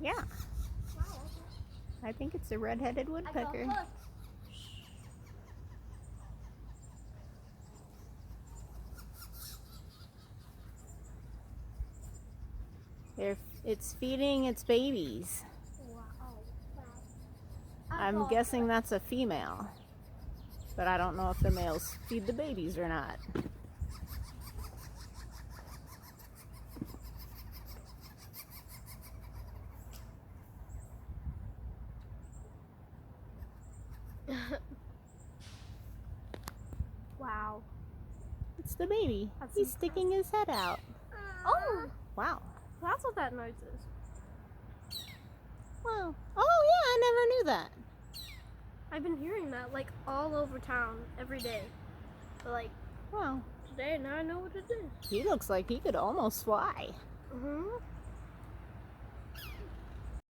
Yeah, Wow, okay. I think it's a red-headed woodpecker. Look. It's feeding its babies. Wow. I'm guessing that's a female, but I don't know if the males feed the babies or not. Wow. It's the baby. That's He's sticking his head out. Oh, Wow. that's what that noise is. Wow. Oh yeah, I never knew that. I've been hearing that like all over town every day. But like Wow. today, now I know what it is. He looks like he could almost fly. Mm-hmm.